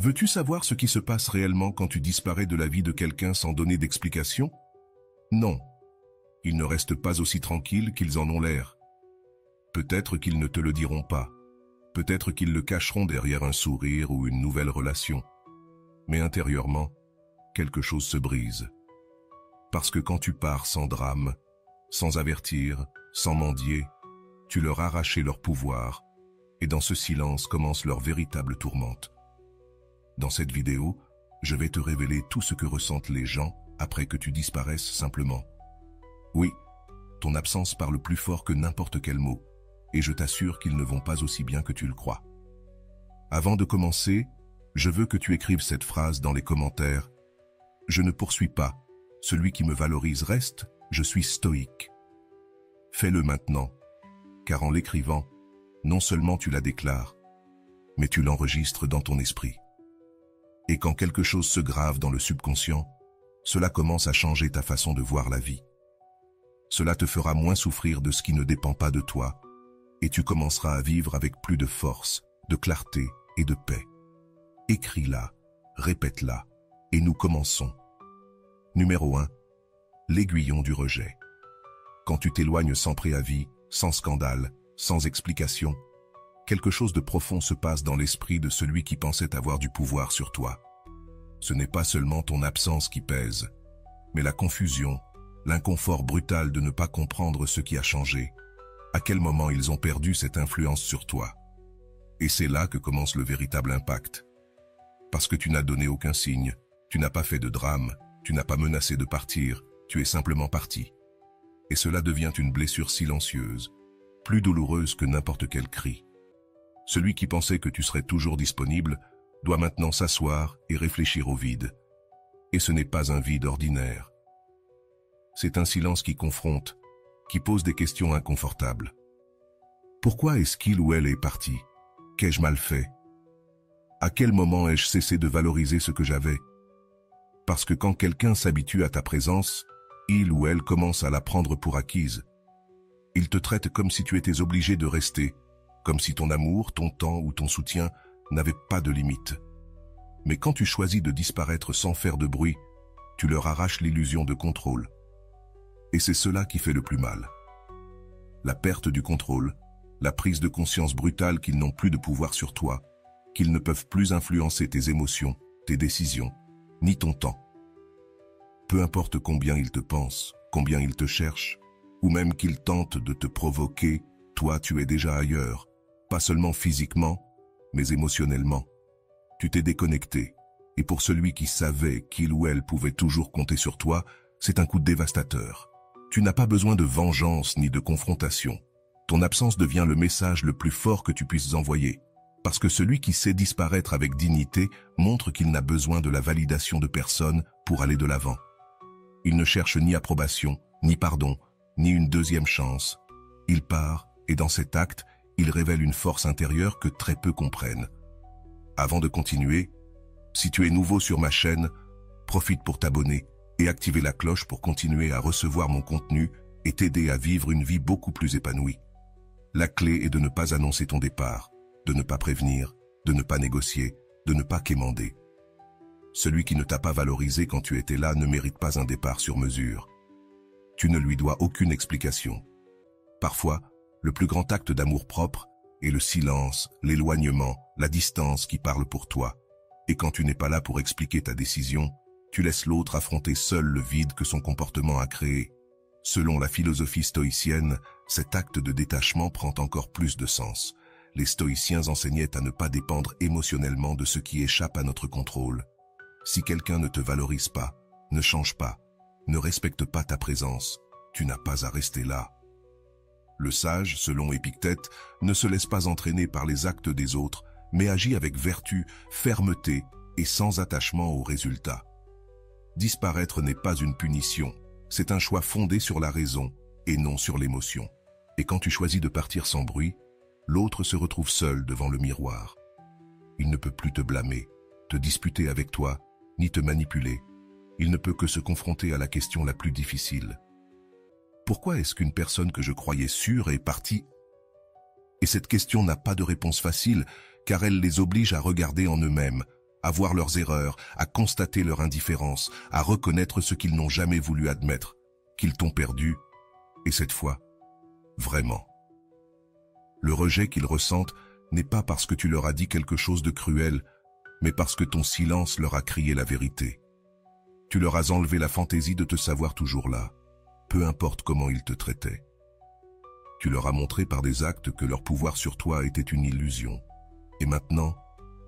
Veux-tu savoir ce qui se passe réellement quand tu disparais de la vie de quelqu'un sans donner d'explication? Non. Ils ne restent pas aussi tranquilles qu'ils en ont l'air. Peut-être qu'ils ne te le diront pas. Peut-être qu'ils le cacheront derrière un sourire ou une nouvelle relation. Mais intérieurement, quelque chose se brise. Parce que quand tu pars sans drame, sans avertir, sans mendier, tu leur as arraché leur pouvoir, et dans ce silence commence leur véritable tourmente. Dans cette vidéo, je vais te révéler tout ce que ressentent les gens après que tu disparaisses simplement. Oui, ton absence parle plus fort que n'importe quel mot, et je t'assure qu'ils ne vont pas aussi bien que tu le crois. Avant de commencer, je veux que tu écrives cette phrase dans les commentaires. Je ne poursuis pas. Celui qui me valorise reste, je suis stoïque. Fais-le maintenant, car en l'écrivant, non seulement tu la déclares, mais tu l'enregistres dans ton esprit. Et quand quelque chose se grave dans le subconscient, cela commence à changer ta façon de voir la vie. Cela te fera moins souffrir de ce qui ne dépend pas de toi, et tu commenceras à vivre avec plus de force, de clarté et de paix. Écris-la, répète-la, et nous commençons. Numéro 1. L'aiguillon du rejet. Quand tu t'éloignes sans préavis, sans scandale, sans explication, quelque chose de profond se passe dans l'esprit de celui qui pensait avoir du pouvoir sur toi. Ce n'est pas seulement ton absence qui pèse, mais la confusion, l'inconfort brutal de ne pas comprendre ce qui a changé, à quel moment ils ont perdu cette influence sur toi. Et c'est là que commence le véritable impact. Parce que tu n'as donné aucun signe, tu n'as pas fait de drame, tu n'as pas menacé de partir, tu es simplement parti. Et cela devient une blessure silencieuse, plus douloureuse que n'importe quel cri. Celui qui pensait que tu serais toujours disponible doit maintenant s'asseoir et réfléchir au vide. Et ce n'est pas un vide ordinaire. C'est un silence qui confronte, qui pose des questions inconfortables. Pourquoi est-ce qu'il ou elle est parti? Qu'ai-je mal fait? À quel moment ai-je cessé de valoriser ce que j'avais? Parce que quand quelqu'un s'habitue à ta présence, il ou elle commence à la prendre pour acquise. Il te traite comme si tu étais obligé de rester, comme si ton amour, ton temps ou ton soutien n'avaient pas de limite. Mais quand tu choisis de disparaître sans faire de bruit, tu leur arraches l'illusion de contrôle. Et c'est cela qui fait le plus mal. La perte du contrôle, la prise de conscience brutale qu'ils n'ont plus de pouvoir sur toi, qu'ils ne peuvent plus influencer tes émotions, tes décisions, ni ton temps. Peu importe combien ils te pensent, combien ils te cherchent, ou même qu'ils tentent de te provoquer, toi tu es déjà ailleurs, pas seulement physiquement, mais émotionnellement. Tu t'es déconnecté, et pour celui qui savait qu'il ou elle pouvait toujours compter sur toi, c'est un coup dévastateur. Tu n'as pas besoin de vengeance ni de confrontation. Ton absence devient le message le plus fort que tu puisses envoyer. Parce que celui qui sait disparaître avec dignité montre qu'il n'a besoin de la validation de personne pour aller de l'avant. Il ne cherche ni approbation, ni pardon, ni une deuxième chance. Il part, et dans cet acte, il révèle une force intérieure que très peu comprennent. Avant de continuer, si tu es nouveau sur ma chaîne, profite pour t'abonner et activer la cloche pour continuer à recevoir mon contenu et t'aider à vivre une vie beaucoup plus épanouie. La clé est de ne pas annoncer ton départ, de ne pas prévenir, de ne pas négocier, de ne pas quémander. Celui qui ne t'a pas valorisé quand tu étais là ne mérite pas un départ sur mesure. Tu ne lui dois aucune explication. Parfois, le plus grand acte d'amour-propre est le silence, l'éloignement, la distance qui parlent pour toi. Et quand tu n'es pas là pour expliquer ta décision, tu laisses l'autre affronter seul le vide que son comportement a créé. Selon la philosophie stoïcienne, cet acte de détachement prend encore plus de sens. Les stoïciens enseignaient à ne pas dépendre émotionnellement de ce qui échappe à notre contrôle. Si quelqu'un ne te valorise pas, ne change pas, ne respecte pas ta présence, tu n'as pas à rester là. Le sage, selon Épictète, ne se laisse pas entraîner par les actes des autres, mais agit avec vertu, fermeté et sans attachement aux résultats. Disparaître n'est pas une punition, c'est un choix fondé sur la raison et non sur l'émotion. Et quand tu choisis de partir sans bruit, l'autre se retrouve seul devant le miroir. Il ne peut plus te blâmer, te disputer avec toi, ni te manipuler. Il ne peut que se confronter à la question la plus difficile. Pourquoi est-ce qu'une personne que je croyais sûre est partie? Et cette question n'a pas de réponse facile, car elle les oblige à regarder en eux-mêmes, à voir leurs erreurs, à constater leur indifférence, à reconnaître ce qu'ils n'ont jamais voulu admettre, qu'ils t'ont perdu, et cette fois, vraiment. Le rejet qu'ils ressentent n'est pas parce que tu leur as dit quelque chose de cruel, mais parce que ton silence leur a crié la vérité. Tu leur as enlevé la fantaisie de te savoir toujours là, peu importe comment ils te traitaient. Tu leur as montré par des actes que leur pouvoir sur toi était une illusion. Et maintenant,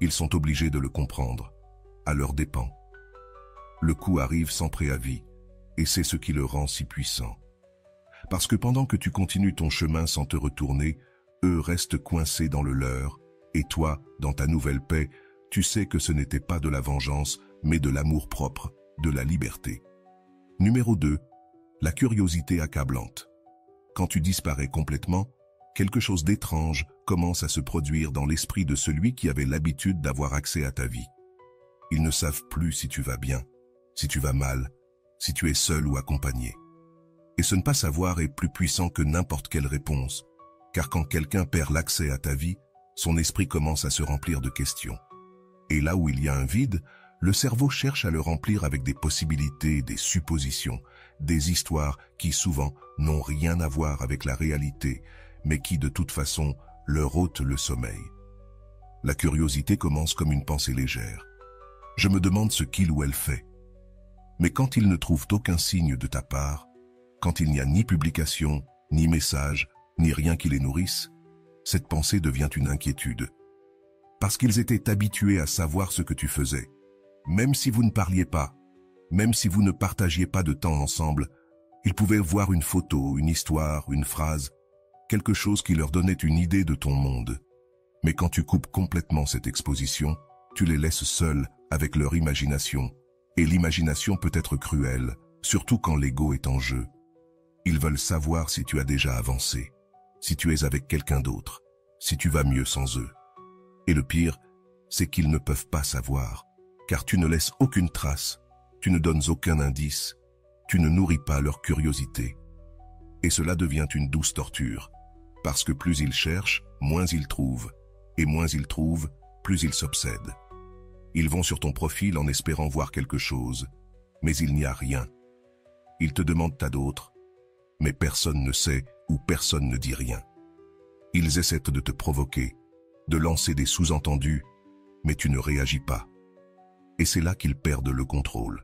ils sont obligés de le comprendre, à leurs dépens. Le coup arrive sans préavis, et c'est ce qui le rend si puissant. Parce que pendant que tu continues ton chemin sans te retourner, eux restent coincés dans le leur, et toi, dans ta nouvelle paix, tu sais que ce n'était pas de la vengeance, mais de l'amour propre, de la liberté. Numéro 2. La curiosité accablante. Quand tu disparais complètement, quelque chose d'étrange commence à se produire dans l'esprit de celui qui avait l'habitude d'avoir accès à ta vie. Ils ne savent plus si tu vas bien, si tu vas mal, si tu es seul ou accompagné. Et ce ne pas savoir est plus puissant que n'importe quelle réponse, car quand quelqu'un perd l'accès à ta vie, son esprit commence à se remplir de questions. Et là où il y a un vide, le cerveau cherche à le remplir avec des possibilités, des suppositions, des histoires qui souvent n'ont rien à voir avec la réalité, mais qui de toute façon leur ôtent le sommeil. La curiosité commence comme une pensée légère. Je me demande ce qu'il ou elle fait. Mais quand ils ne trouvent aucun signe de ta part, quand il n'y a ni publication, ni message, ni rien qui les nourrisse, cette pensée devient une inquiétude. Parce qu'ils étaient habitués à savoir ce que tu faisais. Même si vous ne parliez pas, même si vous ne partagiez pas de temps ensemble, ils pouvaient voir une photo, une histoire, une phrase, quelque chose qui leur donnait une idée de ton monde. Mais quand tu coupes complètement cette exposition, tu les laisses seuls avec leur imagination. Et l'imagination peut être cruelle, surtout quand l'ego est en jeu. Ils veulent savoir si tu as déjà avancé, si tu es avec quelqu'un d'autre, si tu vas mieux sans eux. Et le pire, c'est qu'ils ne peuvent pas savoir, car tu ne laisses aucune trace, tu ne donnes aucun indice, tu ne nourris pas leur curiosité. Et cela devient une douce torture, parce que plus ils cherchent, moins ils trouvent, et moins ils trouvent, plus ils s'obsèdent. Ils vont sur ton profil en espérant voir quelque chose, mais il n'y a rien. Ils te demandent à d'autres, mais personne ne sait ou personne ne dit rien. Ils essaient de te provoquer, de lancer des sous-entendus, mais tu ne réagis pas. Et c'est là qu'ils perdent le contrôle.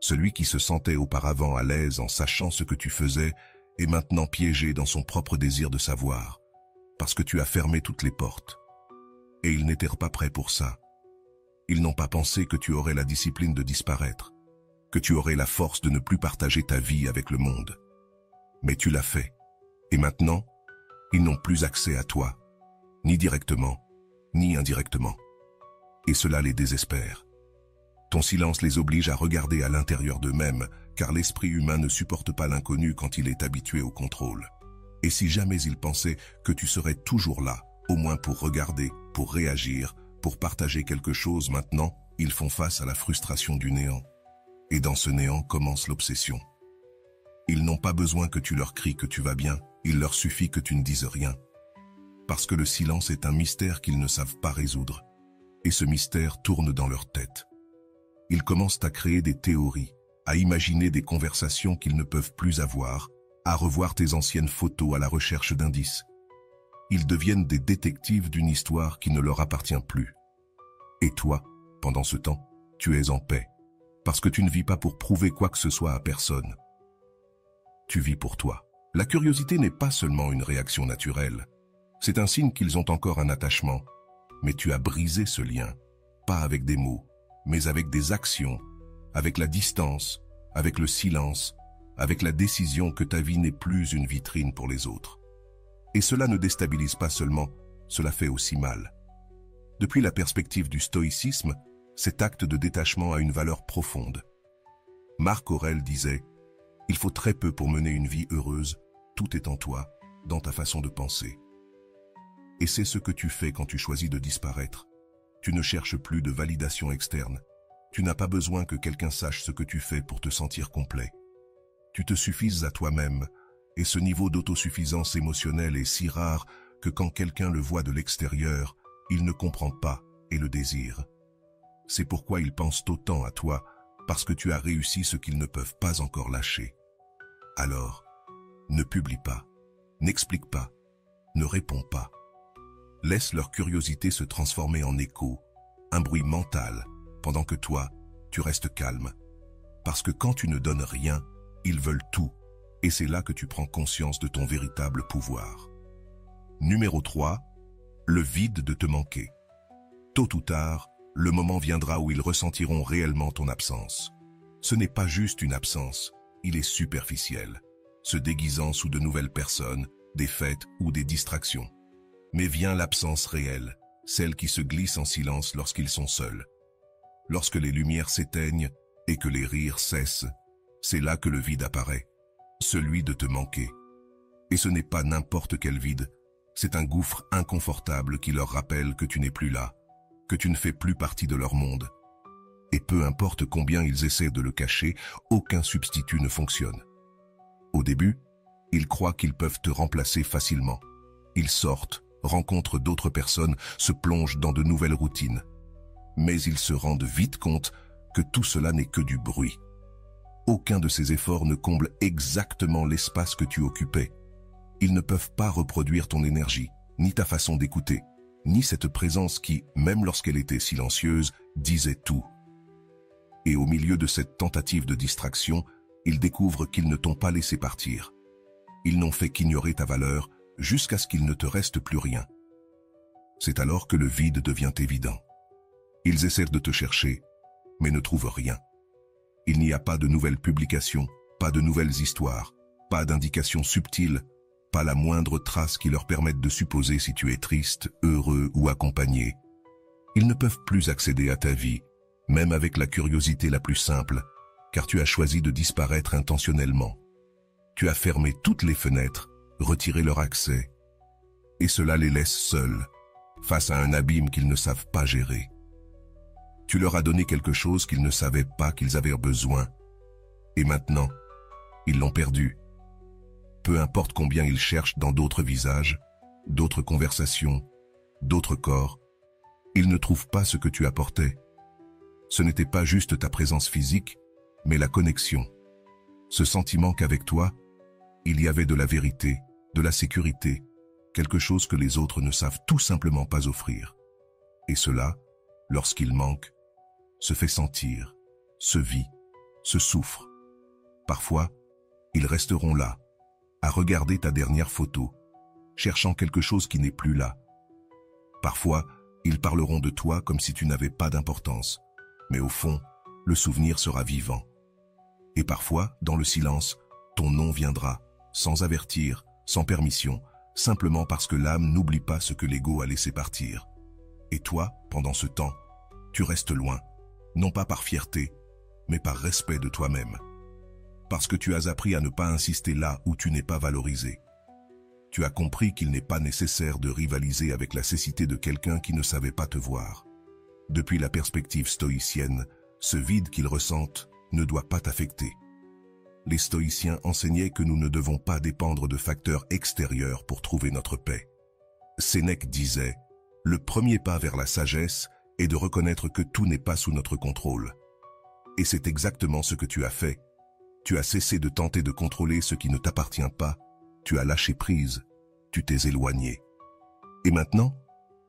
Celui qui se sentait auparavant à l'aise en sachant ce que tu faisais est maintenant piégé dans son propre désir de savoir, parce que tu as fermé toutes les portes. Et ils n'étaient pas prêts pour ça. Ils n'ont pas pensé que tu aurais la discipline de disparaître, que tu aurais la force de ne plus partager ta vie avec le monde. Mais tu l'as fait. Et maintenant, ils n'ont plus accès à toi, ni directement, ni indirectement. Et cela les désespère. Ton silence les oblige à regarder à l'intérieur d'eux-mêmes, car l'esprit humain ne supporte pas l'inconnu quand il est habitué au contrôle. Et si jamais ils pensaient que tu serais toujours là, au moins pour regarder, pour réagir, pour partager quelque chose maintenant, ils font face à la frustration du néant. Et dans ce néant commence l'obsession. Ils n'ont pas besoin que tu leur cries que tu vas bien, il leur suffit que tu ne dises rien. Parce que le silence est un mystère qu'ils ne savent pas résoudre. Et ce mystère tourne dans leur tête. Ils commencent à créer des théories, à imaginer des conversations qu'ils ne peuvent plus avoir, à revoir tes anciennes photos à la recherche d'indices. Ils deviennent des détectives d'une histoire qui ne leur appartient plus. Et toi, pendant ce temps, tu es en paix, parce que tu ne vis pas pour prouver quoi que ce soit à personne. Tu vis pour toi. La curiosité n'est pas seulement une réaction naturelle. C'est un signe qu'ils ont encore un attachement. Mais tu as brisé ce lien, pas avec des mots, mais avec des actions, avec la distance, avec le silence, avec la décision que ta vie n'est plus une vitrine pour les autres. Et cela ne déstabilise pas seulement, cela fait aussi mal. Depuis la perspective du stoïcisme, cet acte de détachement a une valeur profonde. Marc Aurèle disait « Il faut très peu pour mener une vie heureuse, tout est en toi, dans ta façon de penser. » Et c'est ce que tu fais quand tu choisis de disparaître. Tu ne cherches plus de validation externe. Tu n'as pas besoin que quelqu'un sache ce que tu fais pour te sentir complet. Tu te suffises à toi-même, et ce niveau d'autosuffisance émotionnelle est si rare que quand quelqu'un le voit de l'extérieur, il ne comprend pas et le désire. C'est pourquoi ils pensent autant à toi, parce que tu as réussi ce qu'ils ne peuvent pas encore lâcher. Alors, ne publie pas, n'explique pas, ne réponds pas. Laisse leur curiosité se transformer en écho, un bruit mental, pendant que toi, tu restes calme. Parce que quand tu ne donnes rien, ils veulent tout, et c'est là que tu prends conscience de ton véritable pouvoir. Numéro 3. Le vide de te manquer. Tôt ou tard, le moment viendra où ils ressentiront réellement ton absence. Ce n'est pas juste une absence, il est superficiel, se déguisant sous de nouvelles personnes, des fêtes ou des distractions. Mais vient l'absence réelle, celle qui se glisse en silence lorsqu'ils sont seuls. Lorsque les lumières s'éteignent et que les rires cessent, c'est là que le vide apparaît, celui de te manquer. Et ce n'est pas n'importe quel vide, c'est un gouffre inconfortable qui leur rappelle que tu n'es plus là, que tu ne fais plus partie de leur monde. Et peu importe combien ils essaient de le cacher, aucun substitut ne fonctionne. Au début, ils croient qu'ils peuvent te remplacer facilement. Ils sortent, rencontrent d'autres personnes, se plongent dans de nouvelles routines. Mais ils se rendent vite compte que tout cela n'est que du bruit. Aucun de ces efforts ne comble exactement l'espace que tu occupais. Ils ne peuvent pas reproduire ton énergie, ni ta façon d'écouter, ni cette présence qui, même lorsqu'elle était silencieuse, disait tout. Et au milieu de cette tentative de distraction, ils découvrent qu'ils ne t'ont pas laissé partir. Ils n'ont fait qu'ignorer ta valeur jusqu'à ce qu'il ne te reste plus rien. C'est alors que le vide devient évident. Ils essaient de te chercher, mais ne trouvent rien. Il n'y a pas de nouvelles publications, pas de nouvelles histoires, pas d'indications subtiles, pas la moindre trace qui leur permette de supposer si tu es triste, heureux ou accompagné. Ils ne peuvent plus accéder à ta vie, même avec la curiosité la plus simple, car tu as choisi de disparaître intentionnellement. Tu as fermé toutes les fenêtres, retiré leur accès, et cela les laisse seuls, face à un abîme qu'ils ne savent pas gérer. Tu leur as donné quelque chose qu'ils ne savaient pas qu'ils avaient besoin, et maintenant, ils l'ont perdu. Peu importe combien ils cherchent dans d'autres visages, d'autres conversations, d'autres corps, ils ne trouvent pas ce que tu apportais. Ce n'était pas juste ta présence physique, mais la connexion. Ce sentiment qu'avec toi, il y avait de la vérité, de la sécurité, quelque chose que les autres ne savent tout simplement pas offrir. Et cela, lorsqu'il manque, se fait sentir, se vit, se souffre. Parfois, ils resteront là, à regarder ta dernière photo, cherchant quelque chose qui n'est plus là. Parfois, ils parleront de toi comme si tu n'avais pas d'importance, mais au fond, le souvenir sera vivant. Et parfois, dans le silence, ton nom viendra, sans avertir, sans permission, simplement parce que l'âme n'oublie pas ce que l'ego a laissé partir. Et toi, pendant ce temps, tu restes loin, non pas par fierté, mais par respect de toi-même. Parce que tu as appris à ne pas insister là où tu n'es pas valorisé. Tu as compris qu'il n'est pas nécessaire de rivaliser avec la cécité de quelqu'un qui ne savait pas te voir. Depuis la perspective stoïcienne, ce vide qu'ils ressentent ne doit pas t'affecter. Les stoïciens enseignaient que nous ne devons pas dépendre de facteurs extérieurs pour trouver notre paix. Sénèque disait « Le premier pas vers la sagesse est de reconnaître que tout n'est pas sous notre contrôle. » Et c'est exactement ce que tu as fait. Tu as cessé de tenter de contrôler ce qui ne t'appartient pas, tu as lâché prise, tu t'es éloigné. Et maintenant,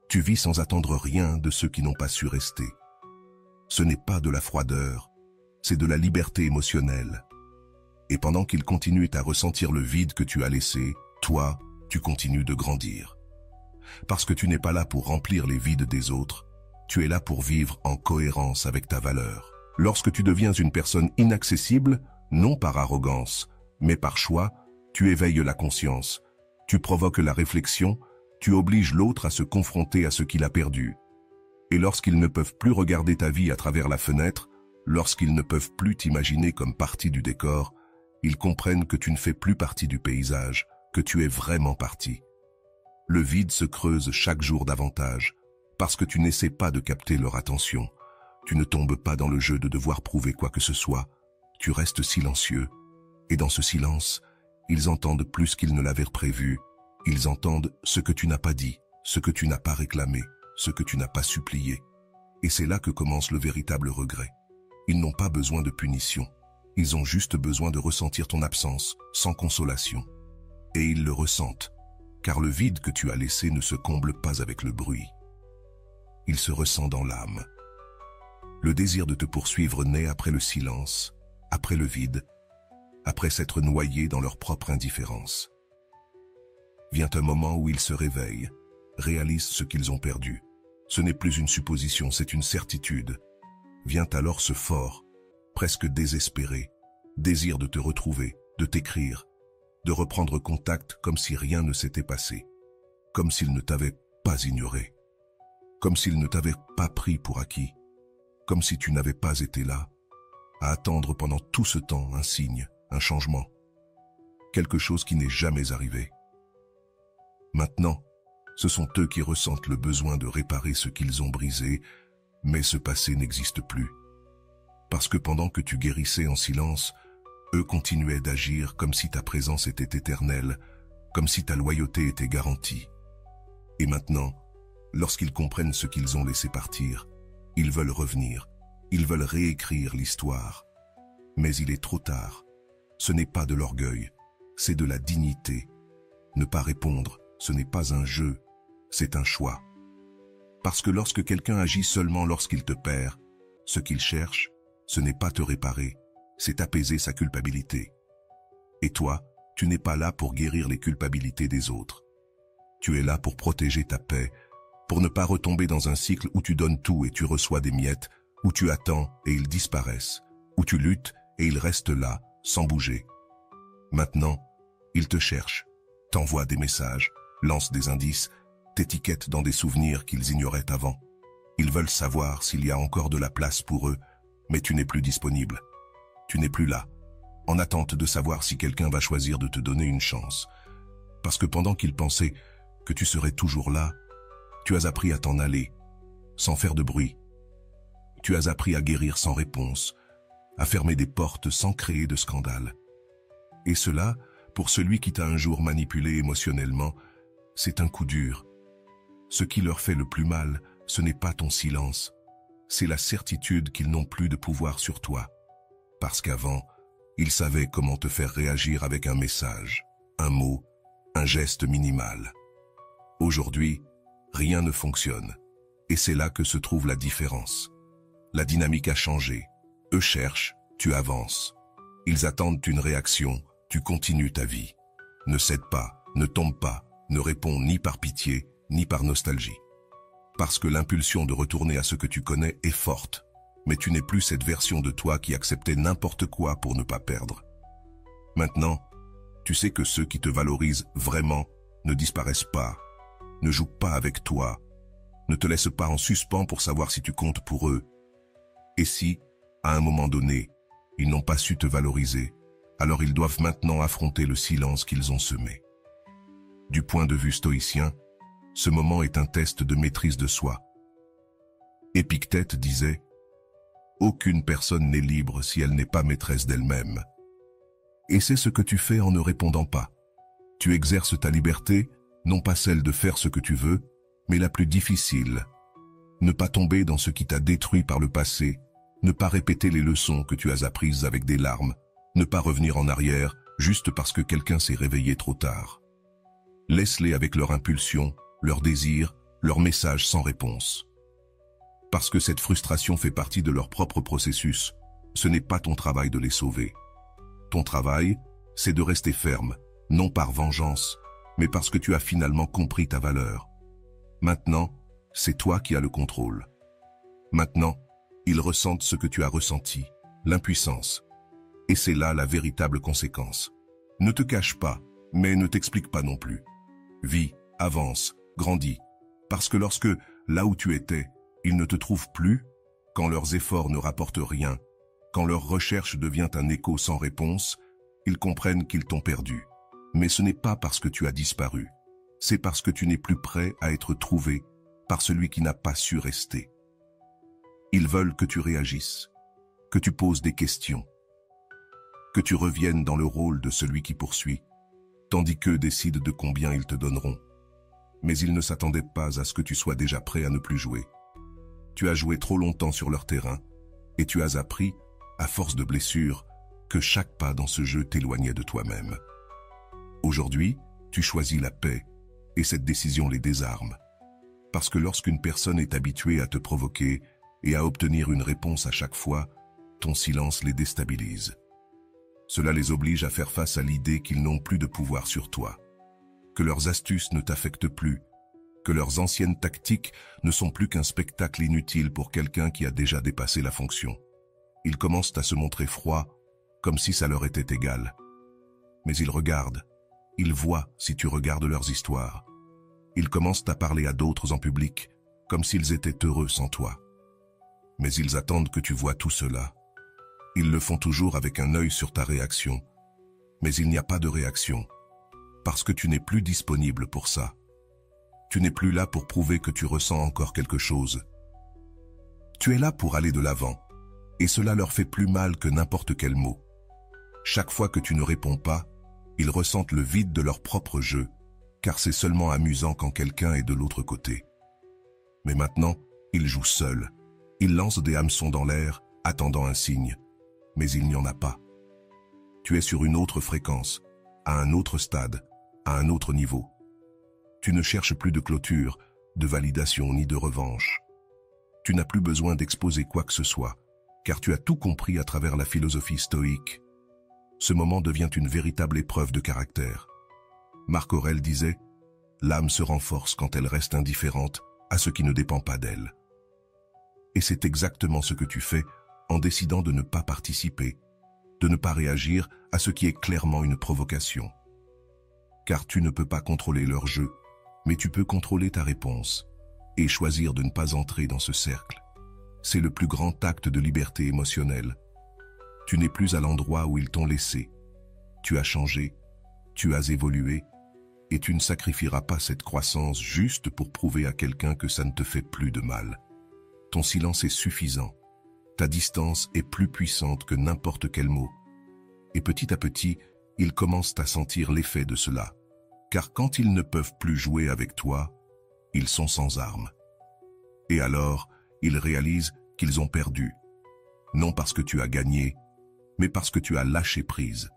tu vis sans attendre rien de ceux qui n'ont pas su rester. Ce n'est pas de la froideur, c'est de la liberté émotionnelle. Et pendant qu'ils continuent à ressentir le vide que tu as laissé, toi, tu continues de grandir. Parce que tu n'es pas là pour remplir les vides des autres, tu es là pour vivre en cohérence avec ta valeur. Lorsque tu deviens une personne inaccessible, non par arrogance, mais par choix, tu éveilles la conscience, tu provoques la réflexion, tu obliges l'autre à se confronter à ce qu'il a perdu. Et lorsqu'ils ne peuvent plus regarder ta vie à travers la fenêtre, lorsqu'ils ne peuvent plus t'imaginer comme partie du décor, ils comprennent que tu ne fais plus partie du paysage, que tu es vraiment partie. Le vide se creuse chaque jour davantage, parce que tu n'essaies pas de capter leur attention. Tu ne tombes pas dans le jeu de devoir prouver quoi que ce soit. Tu restes silencieux. Et dans ce silence, ils entendent plus qu'ils ne l'avaient prévu. Ils entendent ce que tu n'as pas dit, ce que tu n'as pas réclamé, ce que tu n'as pas supplié. Et c'est là que commence le véritable regret. Ils n'ont pas besoin de punition. Ils ont juste besoin de ressentir ton absence, sans consolation. Et ils le ressentent, car le vide que tu as laissé ne se comble pas avec le bruit. Il se ressent dans l'âme. Le désir de te poursuivre naît après le silence, après le vide, après s'être noyés dans leur propre indifférence. Vient un moment où ils se réveillent, réalisent ce qu'ils ont perdu. Ce n'est plus une supposition, c'est une certitude. Vient alors ce fort, presque désespéré, désir de te retrouver, de t'écrire, de reprendre contact comme si rien ne s'était passé, comme s'ils ne t'avaient pas ignoré, comme s'ils ne t'avaient pas pris pour acquis, comme si tu n'avais pas été là, à attendre pendant tout ce temps un signe, un changement, quelque chose qui n'est jamais arrivé. Maintenant, ce sont eux qui ressentent le besoin de réparer ce qu'ils ont brisé, mais ce passé n'existe plus. Parce que pendant que tu guérissais en silence, eux continuaient d'agir comme si ta présence était éternelle, comme si ta loyauté était garantie. Et maintenant, lorsqu'ils comprennent ce qu'ils ont laissé partir, ils veulent revenir, ils veulent réécrire l'histoire. Mais il est trop tard. Ce n'est pas de l'orgueil, c'est de la dignité. Ne pas répondre, ce n'est pas un jeu, c'est un choix. Parce que lorsque quelqu'un agit seulement lorsqu'il te perd, ce qu'il cherche, ce n'est pas te réparer, c'est apaiser sa culpabilité. Et toi, tu n'es pas là pour guérir les culpabilités des autres. Tu es là pour protéger ta paix, pour ne pas retomber dans un cycle où tu donnes tout et tu reçois des miettes, où tu attends et ils disparaissent, où tu luttes et ils restent là, sans bouger. Maintenant, ils te cherchent, t'envoient des messages, lancent des indices, t'étiquettent dans des souvenirs qu'ils ignoraient avant. Ils veulent savoir s'il y a encore de la place pour eux, mais tu n'es plus disponible. Tu n'es plus là, en attente de savoir si quelqu'un va choisir de te donner une chance. Parce que pendant qu'ils pensaient que tu serais toujours là, tu as appris à t'en aller, sans faire de bruit. Tu as appris à guérir sans réponse, à fermer des portes sans créer de scandale. Et cela, pour celui qui t'a un jour manipulé émotionnellement, c'est un coup dur. Ce qui leur fait le plus mal, ce n'est pas ton silence, c'est la certitude qu'ils n'ont plus de pouvoir sur toi. Parce qu'avant, ils savaient comment te faire réagir avec un message, un mot, un geste minimal. Aujourd'hui, rien ne fonctionne. Et c'est là que se trouve la différence. La dynamique a changé. Eux cherchent, tu avances. Ils attendent une réaction, tu continues ta vie. Ne cède pas, ne tombe pas, ne réponds ni par pitié, ni par nostalgie. Parce que l'impulsion de retourner à ce que tu connais est forte, mais tu n'es plus cette version de toi qui acceptait n'importe quoi pour ne pas perdre. Maintenant, tu sais que ceux qui te valorisent vraiment ne disparaissent pas, ne jouent pas avec toi, ne te laissent pas en suspens pour savoir si tu comptes pour eux. Et si, à un moment donné, ils n'ont pas su te valoriser, alors ils doivent maintenant affronter le silence qu'ils ont semé. Du point de vue stoïcien, ce moment est un test de maîtrise de soi. Épictète disait « Aucune personne n'est libre si elle n'est pas maîtresse d'elle-même. » Et c'est ce que tu fais en ne répondant pas. Tu exerces ta liberté, non pas celle de faire ce que tu veux, mais la plus difficile. Ne pas tomber dans ce qui t'a détruit par le passé, ne pas répéter les leçons que tu as apprises avec des larmes, ne pas revenir en arrière juste parce que quelqu'un s'est réveillé trop tard. Laisse-les avec leur impulsion, leur désir, leur message sans réponse. Parce que cette frustration fait partie de leur propre processus, ce n'est pas ton travail de les sauver. Ton travail, c'est de rester ferme, non par vengeance, mais parce que tu as finalement compris ta valeur. Maintenant, c'est toi qui as le contrôle. Maintenant, ils ressentent ce que tu as ressenti, l'impuissance. Et c'est là la véritable conséquence. Ne te cache pas, mais ne t'explique pas non plus. Vis, avance, grandis. Parce que lorsque, là où tu étais, ils ne te trouvent plus, quand leurs efforts ne rapportent rien, quand leur recherche devient un écho sans réponse, ils comprennent qu'ils t'ont perdu. Mais ce n'est pas parce que tu as disparu. C'est parce que tu n'es plus prêt à être trouvé par celui qui n'a pas su rester. Ils veulent que tu réagisses, que tu poses des questions, que tu reviennes dans le rôle de celui qui poursuit, tandis qu'eux décident de combien ils te donneront. Mais ils ne s'attendaient pas à ce que tu sois déjà prêt à ne plus jouer. Tu as joué trop longtemps sur leur terrain, et tu as appris, à force de blessures, que chaque pas dans ce jeu t'éloignait de toi-même. Aujourd'hui, tu choisis la paix, et cette décision les désarme. Parce que lorsqu'une personne est habituée à te provoquer et à obtenir une réponse à chaque fois, ton silence les déstabilise. Cela les oblige à faire face à l'idée qu'ils n'ont plus de pouvoir sur toi, que leurs astuces ne t'affectent plus, que leurs anciennes tactiques ne sont plus qu'un spectacle inutile pour quelqu'un qui a déjà dépassé la fonction. Ils commencent à se montrer froids, comme si ça leur était égal. Mais ils regardent, ils voient si tu regardes leurs histoires. Ils commencent à parler à d'autres en public, comme s'ils étaient heureux sans toi. Mais ils attendent que tu vois tout cela. Ils le font toujours avec un œil sur ta réaction. Mais il n'y a pas de réaction, parce que tu n'es plus disponible pour ça. Tu n'es plus là pour prouver que tu ressens encore quelque chose. Tu es là pour aller de l'avant, et cela leur fait plus mal que n'importe quel mot. Chaque fois que tu ne réponds pas, ils ressentent le vide de leur propre jeu, car c'est seulement amusant quand quelqu'un est de l'autre côté. Mais maintenant, ils jouent seuls. Ils lancent des hameçons dans l'air, attendant un signe. Mais il n'y en a pas. Tu es sur une autre fréquence, à un autre stade, à un autre niveau. Tu ne cherches plus de clôture, de validation ni de revanche. Tu n'as plus besoin d'exposer quoi que ce soit, car tu as tout compris à travers la philosophie stoïque. Ce moment devient une véritable épreuve de caractère. Marc Aurèle disait « L'âme se renforce quand elle reste indifférente à ce qui ne dépend pas d'elle. » Et c'est exactement ce que tu fais en décidant de ne pas participer, de ne pas réagir à ce qui est clairement une provocation. Car tu ne peux pas contrôler leur jeu, mais tu peux contrôler ta réponse et choisir de ne pas entrer dans ce cercle. C'est le plus grand acte de liberté émotionnelle. Tu n'es plus à l'endroit où ils t'ont laissé. Tu as changé, tu as évolué, et tu ne sacrifieras pas cette croissance juste pour prouver à quelqu'un que ça ne te fait plus de mal. Ton silence est suffisant. Ta distance est plus puissante que n'importe quel mot. Et petit à petit, ils commencent à sentir l'effet de cela. Car quand ils ne peuvent plus jouer avec toi, ils sont sans armes. Et alors, ils réalisent qu'ils ont perdu. Non parce que tu as gagné, mais parce que tu as lâché prise.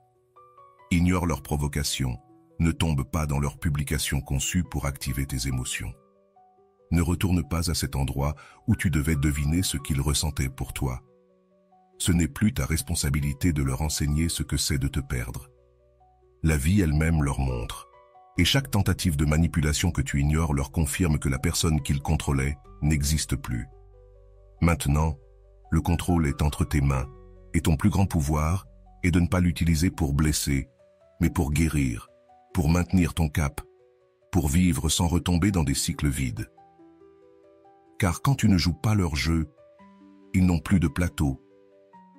Ignore leurs provocations, ne tombe pas dans leurs publications conçues pour activer tes émotions. Ne retourne pas à cet endroit où tu devais deviner ce qu'ils ressentaient pour toi. Ce n'est plus ta responsabilité de leur enseigner ce que c'est de te perdre. La vie elle-même leur montre. Et chaque tentative de manipulation que tu ignores leur confirme que la personne qu'ils contrôlaient n'existe plus. Maintenant, le contrôle est entre tes mains, et ton plus grand pouvoir est de ne pas l'utiliser pour blesser, mais pour guérir, pour maintenir ton cap, pour vivre sans retomber dans des cycles vides. Car quand tu ne joues pas leur jeu, ils n'ont plus de plateau,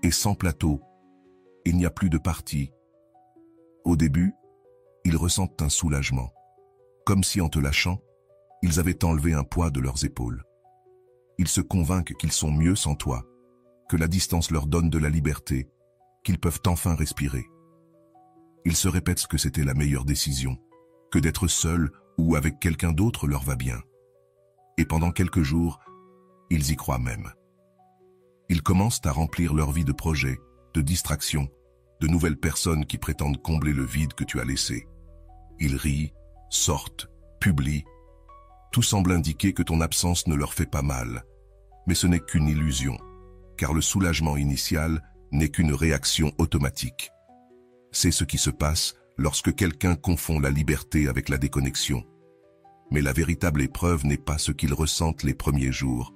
et sans plateau, il n'y a plus de partie. Au début, ils ressentent un soulagement, comme si en te lâchant, ils avaient enlevé un poids de leurs épaules. Ils se convainquent qu'ils sont mieux sans toi, que la distance leur donne de la liberté, qu'ils peuvent enfin respirer. Ils se répètent que c'était la meilleure décision, que d'être seul ou avec quelqu'un d'autre leur va bien. Et pendant quelques jours, ils y croient même. Ils commencent à remplir leur vie de projets, de distractions, de nouvelles personnes qui prétendent combler le vide que tu as laissé. Ils rient, sortent, publient. Tout semble indiquer que ton absence ne leur fait pas mal. Mais ce n'est qu'une illusion, car le soulagement initial n'est qu'une réaction automatique. C'est ce qui se passe lorsque quelqu'un confond la liberté avec la déconnexion. Mais la véritable épreuve n'est pas ce qu'ils ressentent les premiers jours.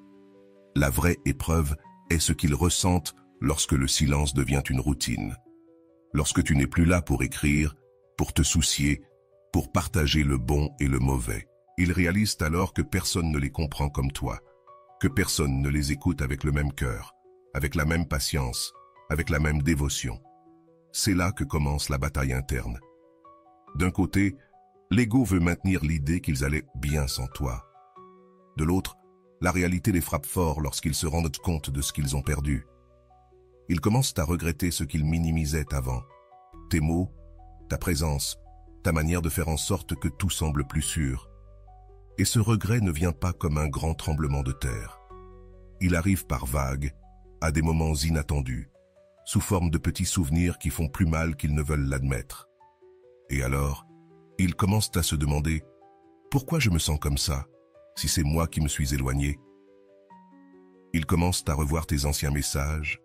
La vraie épreuve est ce qu'ils ressentent lorsque le silence devient une routine. Lorsque tu n'es plus là pour écrire, pour te soucier, pour partager le bon et le mauvais. Ils réalisent alors que personne ne les comprend comme toi, que personne ne les écoute avec le même cœur, avec la même patience, avec la même dévotion. C'est là que commence la bataille interne. D'un côté, l'ego veut maintenir l'idée qu'ils allaient bien sans toi. De l'autre, la réalité les frappe fort lorsqu'ils se rendent compte de ce qu'ils ont perdu. Ils commencent à regretter ce qu'ils minimisaient avant. Tes mots, ta présence, ta manière de faire en sorte que tout semble plus sûr. Et ce regret ne vient pas comme un grand tremblement de terre. Il arrive par vagues, à des moments inattendus, sous forme de petits souvenirs qui font plus mal qu'ils ne veulent l'admettre. Et alors, ils commencent à se demander « Pourquoi je me sens comme ça, si c'est moi qui me suis éloigné ?» Ils commencent à revoir tes anciens messages,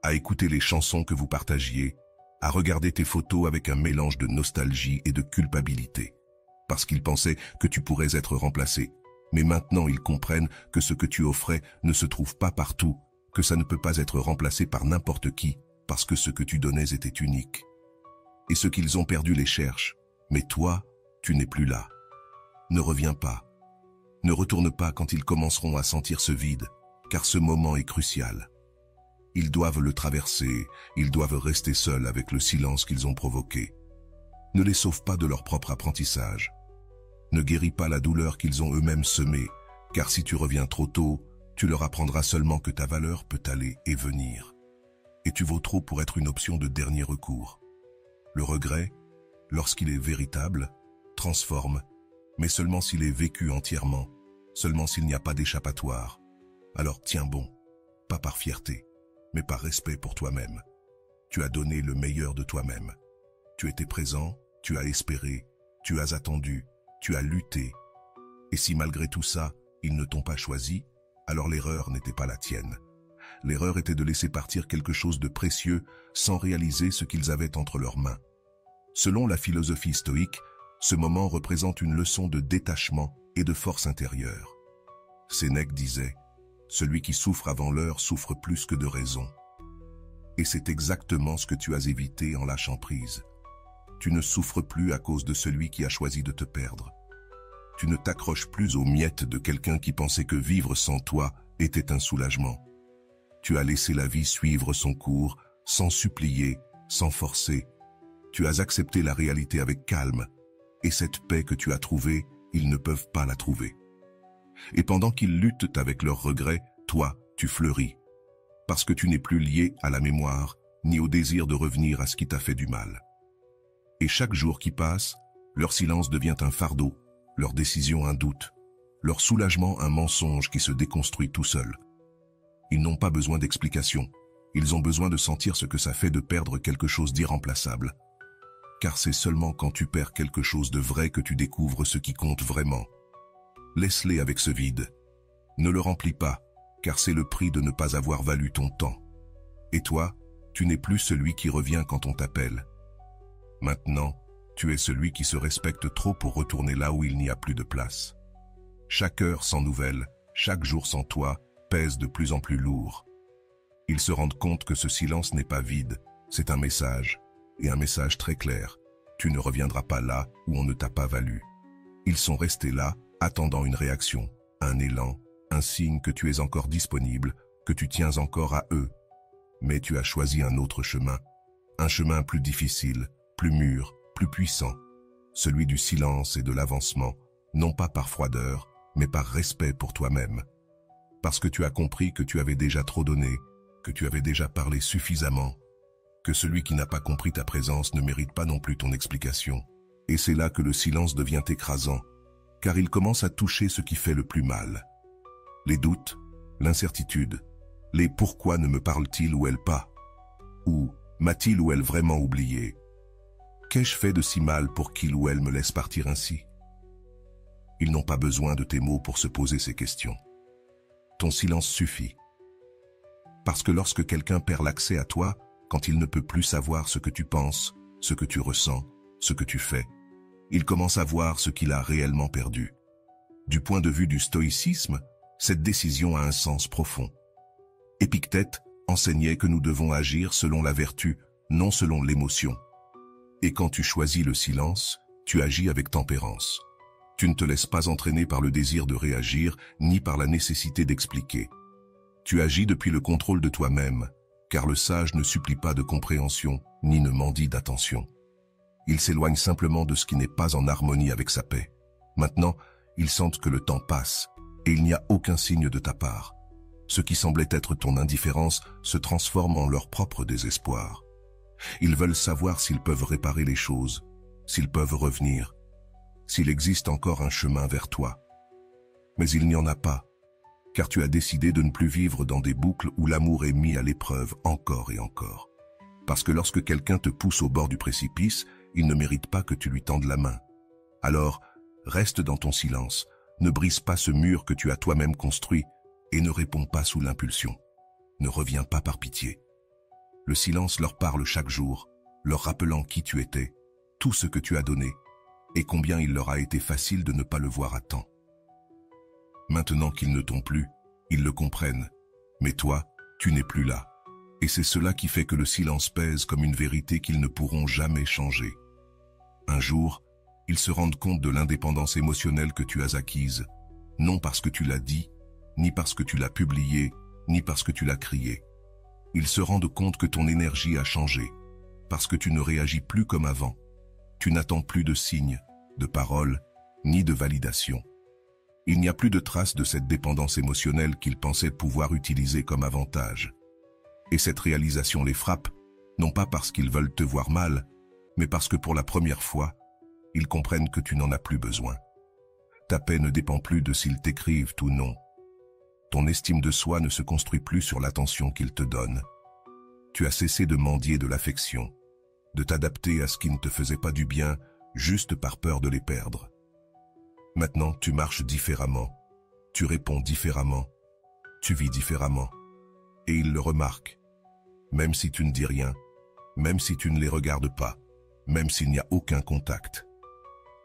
à écouter les chansons que vous partagiez, à regarder tes photos avec un mélange de nostalgie et de culpabilité, parce qu'ils pensaient que tu pourrais être remplacé. Mais maintenant ils comprennent que ce que tu offrais ne se trouve pas partout, que ça ne peut pas être remplacé par n'importe qui, parce que ce que tu donnais était unique. Et ce qu'ils ont perdu les cherchent, mais toi, tu n'es plus là. Ne reviens pas. Ne retourne pas quand ils commenceront à sentir ce vide, car ce moment est crucial. Ils doivent le traverser, ils doivent rester seuls avec le silence qu'ils ont provoqué. Ne les sauve pas de leur propre apprentissage. Ne guéris pas la douleur qu'ils ont eux-mêmes semée, car si tu reviens trop tôt, tu leur apprendras seulement que ta valeur peut aller et venir. Et tu vaux trop pour être une option de dernier recours. Le regret, lorsqu'il est véritable, transforme, mais seulement s'il est vécu entièrement, seulement s'il n'y a pas d'échappatoire. Alors tiens bon, pas par fierté, mais par respect pour toi-même. Tu as donné le meilleur de toi-même. Tu étais présent, tu as espéré, tu as attendu, tu as lutté. Et si malgré tout ça, ils ne t'ont pas choisi, alors l'erreur n'était pas la tienne. L'erreur était de laisser partir quelque chose de précieux sans réaliser ce qu'ils avaient entre leurs mains. Selon la philosophie stoïque, ce moment représente une leçon de détachement et de force intérieure. Sénèque disait « Celui qui souffre avant l'heure souffre plus que de raison ». Et c'est exactement ce que tu as évité en lâchant prise. Tu ne souffres plus à cause de celui qui a choisi de te perdre. Tu ne t'accroches plus aux miettes de quelqu'un qui pensait que vivre sans toi était un soulagement. Tu as laissé la vie suivre son cours, sans supplier, sans forcer. Tu as accepté la réalité avec calme, et cette paix que tu as trouvée, ils ne peuvent pas la trouver. Et pendant qu'ils luttent avec leurs regrets, toi, tu fleuris, parce que tu n'es plus lié à la mémoire, ni au désir de revenir à ce qui t'a fait du mal. Et chaque jour qui passe, leur silence devient un fardeau, leur décision un doute, leur soulagement un mensonge qui se déconstruit tout seul. Ils n'ont pas besoin d'explications, ils ont besoin de sentir ce que ça fait de perdre quelque chose d'irremplaçable. Car c'est seulement quand tu perds quelque chose de vrai que tu découvres ce qui compte vraiment. Laisse-les avec ce vide. Ne le remplis pas, car c'est le prix de ne pas avoir valu ton temps. Et toi, tu n'es plus celui qui revient quand on t'appelle. Maintenant, tu es celui qui se respecte trop pour retourner là où il n'y a plus de place. Chaque heure sans nouvelles, chaque jour sans toi, pèse de plus en plus lourd. Ils se rendent compte que ce silence n'est pas vide, c'est un message, et un message très clair. Tu ne reviendras pas là où on ne t'a pas valu. Ils sont restés là, attendant une réaction, un élan, un signe que tu es encore disponible, que tu tiens encore à eux. Mais tu as choisi un autre chemin, un chemin plus difficile, plus mûr, plus puissant, celui du silence et de l'avancement, non pas par froideur, mais par respect pour toi-même. Parce que tu as compris que tu avais déjà trop donné, que tu avais déjà parlé suffisamment, que celui qui n'a pas compris ta présence ne mérite pas non plus ton explication. Et c'est là que le silence devient écrasant, car il commence à toucher ce qui fait le plus mal. Les doutes, l'incertitude, les « pourquoi ne me parle-t-il ou elle pas ?» ou « m'a-t-il ou elle vraiment oublié ?» Qu'ai-je fait de si mal pour qu'il ou elle me laisse partir ainsi? Ils n'ont pas besoin de tes mots pour se poser ces questions. Ton silence suffit. Parce que lorsque quelqu'un perd l'accès à toi, quand il ne peut plus savoir ce que tu penses, ce que tu ressens, ce que tu fais, il commence à voir ce qu'il a réellement perdu. Du point de vue du stoïcisme, cette décision a un sens profond. Épictète enseignait que nous devons agir selon la vertu, non selon l'émotion. Et quand tu choisis le silence, tu agis avec tempérance. Tu ne te laisses pas entraîner par le désir de réagir, ni par la nécessité d'expliquer. Tu agis depuis le contrôle de toi-même, car le sage ne supplie pas de compréhension, ni ne mendie d'attention. Il s'éloigne simplement de ce qui n'est pas en harmonie avec sa paix. Maintenant, ils sentent que le temps passe, et il n'y a aucun signe de ta part. Ce qui semblait être ton indifférence se transforme en leur propre désespoir. Ils veulent savoir s'ils peuvent réparer les choses, s'ils peuvent revenir, s'il existe encore un chemin vers toi. Mais il n'y en a pas. car tu as décidé de ne plus vivre dans des boucles où l'amour est mis à l'épreuve encore et encore. Parce que lorsque quelqu'un te pousse au bord du précipice, il ne mérite pas que tu lui tendes la main. Alors, reste dans ton silence, ne brise pas ce mur que tu as toi-même construit et ne réponds pas sous l'impulsion. Ne reviens pas par pitié. Le silence leur parle chaque jour, leur rappelant qui tu étais, tout ce que tu as donné, et combien il leur a été facile de ne pas le voir à temps. Maintenant qu'ils ne t'ont plus, ils le comprennent, mais toi, tu n'es plus là. Et c'est cela qui fait que le silence pèse comme une vérité qu'ils ne pourront jamais changer. Un jour, ils se rendent compte de l'indépendance émotionnelle que tu as acquise, non parce que tu l'as dit, ni parce que tu l'as publié, ni parce que tu l'as crié. Ils se rendent compte que ton énergie a changé, parce que tu ne réagis plus comme avant. Tu n'attends plus de signes, de paroles, ni de validation. Il n'y a plus de traces de cette dépendance émotionnelle qu'ils pensaient pouvoir utiliser comme avantage. Et cette réalisation les frappe, non pas parce qu'ils veulent te voir mal, mais parce que pour la première fois, ils comprennent que tu n'en as plus besoin. Ta paix ne dépend plus de s'ils t'écrivent ou non. Ton estime de soi ne se construit plus sur l'attention qu'ils te donnent. Tu as cessé de mendier de l'affection, de t'adapter à ce qui ne te faisait pas du bien, juste par peur de les perdre. Maintenant, tu marches différemment, tu réponds différemment, tu vis différemment. Et ils le remarquent, même si tu ne dis rien, même si tu ne les regardes pas, même s'il n'y a aucun contact.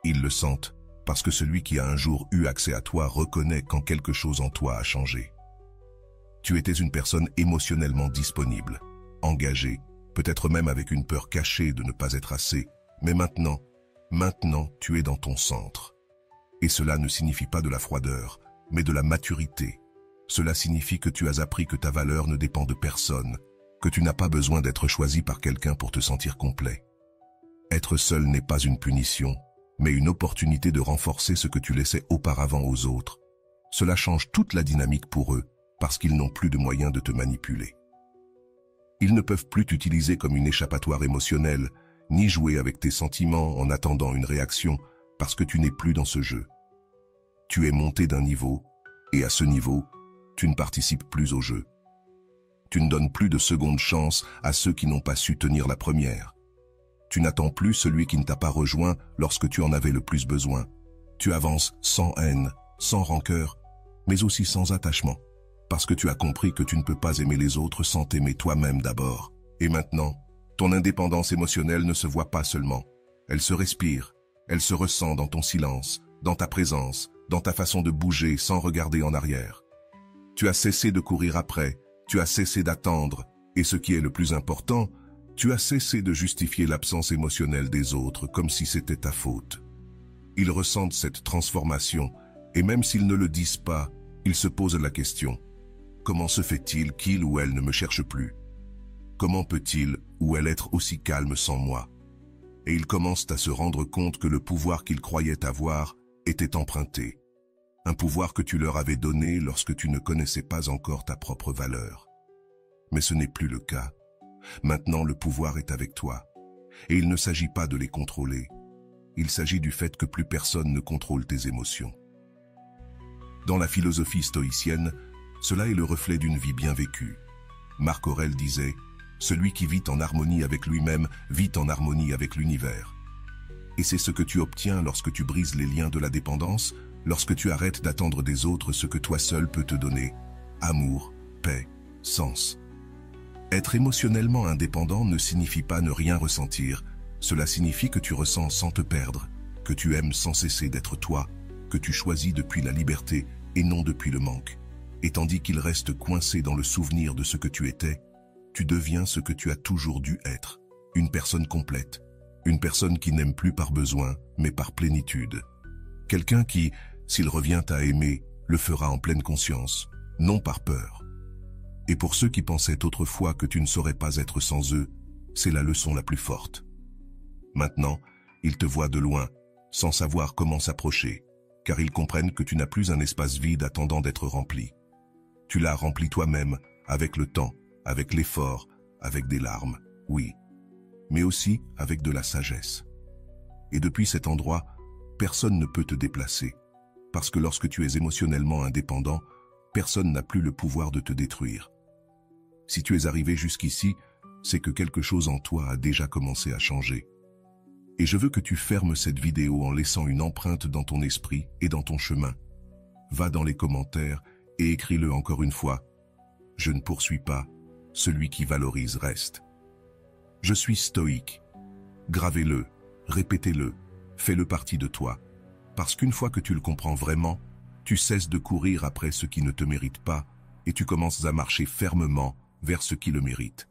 Ils le sentent, parce que celui qui a un jour eu accès à toi reconnaît quand quelque chose en toi a changé. Tu étais une personne émotionnellement disponible, engagée, peut-être même avec une peur cachée de ne pas être assez, mais maintenant, tu es dans ton centre. Et cela ne signifie pas de la froideur, mais de la maturité. Cela signifie que tu as appris que ta valeur ne dépend de personne, que tu n'as pas besoin d'être choisi par quelqu'un pour te sentir complet. Être seul n'est pas une punition, mais une opportunité de renforcer ce que tu laissais auparavant aux autres. Cela change toute la dynamique pour eux, parce qu'ils n'ont plus de moyens de te manipuler. Ils ne peuvent plus t'utiliser comme une échappatoire émotionnelle, ni jouer avec tes sentiments en attendant une réaction, parce que tu n'es plus dans ce jeu. Tu es monté d'un niveau, et à ce niveau, tu ne participes plus au jeu. Tu ne donnes plus de seconde chance à ceux qui n'ont pas su tenir la première. Tu n'attends plus celui qui ne t'a pas rejoint lorsque tu en avais le plus besoin. Tu avances sans haine, sans rancœur, mais aussi sans attachement, parce que tu as compris que tu ne peux pas aimer les autres sans t'aimer toi-même d'abord. Et maintenant, ton indépendance émotionnelle ne se voit pas seulement. Elle se respire, elle se ressent dans ton silence, dans ta présence, dans ta façon de bouger sans regarder en arrière. Tu as cessé de courir après, tu as cessé d'attendre, et ce qui est le plus important, tu as cessé de justifier l'absence émotionnelle des autres comme si c'était ta faute. Ils ressentent cette transformation, et même s'ils ne le disent pas, ils se posent la question. Comment se fait-il qu'il ou elle ne me cherche plus? Comment peut-il ou elle être aussi calme sans moi? Et ils commencent à se rendre compte que le pouvoir qu'ils croyaient avoir était emprunté. Un pouvoir que tu leur avais donné lorsque tu ne connaissais pas encore ta propre valeur. Mais ce n'est plus le cas. Maintenant, le pouvoir est avec toi. Et il ne s'agit pas de les contrôler. Il s'agit du fait que plus personne ne contrôle tes émotions. Dans la philosophie stoïcienne, cela est le reflet d'une vie bien vécue. Marc Aurèle disait « Celui qui vit en harmonie avec lui-même vit en harmonie avec l'univers ». Et c'est ce que tu obtiens lorsque tu brises les liens de la dépendance, lorsque tu arrêtes d'attendre des autres ce que toi seul peux te donner. Amour, paix, sens. Être émotionnellement indépendant ne signifie pas ne rien ressentir. Cela signifie que tu ressens sans te perdre, que tu aimes sans cesser d'être toi, que tu choisis depuis la liberté et non depuis le manque. Et tandis qu'il reste coincé dans le souvenir de ce que tu étais, tu deviens ce que tu as toujours dû être, une personne complète, une personne qui n'aime plus par besoin, mais par plénitude. Quelqu'un qui, s'il revient à aimer, le fera en pleine conscience, non par peur. Et pour ceux qui pensaient autrefois que tu ne saurais pas être sans eux, c'est la leçon la plus forte. Maintenant, ils te voient de loin, sans savoir comment s'approcher, car ils comprennent que tu n'as plus un espace vide attendant d'être rempli. Tu l'as rempli toi-même, avec le temps, avec l'effort, avec des larmes, oui, mais aussi avec de la sagesse. Et depuis cet endroit, personne ne peut te déplacer, parce que lorsque tu es émotionnellement indépendant, Personne n'a plus le pouvoir de te détruire. Si tu es arrivé jusqu'ici, c'est que quelque chose en toi a déjà commencé à changer. Et je veux que tu fermes cette vidéo en laissant une empreinte dans ton esprit et dans ton chemin. Va dans les commentaires et écris-le encore une fois. Je ne poursuis pas, celui qui valorise reste. Je suis stoïque. Gravez-le, répétez-le, fais-le partie de toi. Parce qu'une fois que tu le comprends vraiment, tu cesses de courir après ce qui ne te mérite pas et tu commences à marcher fermement vers ce qui le mérite.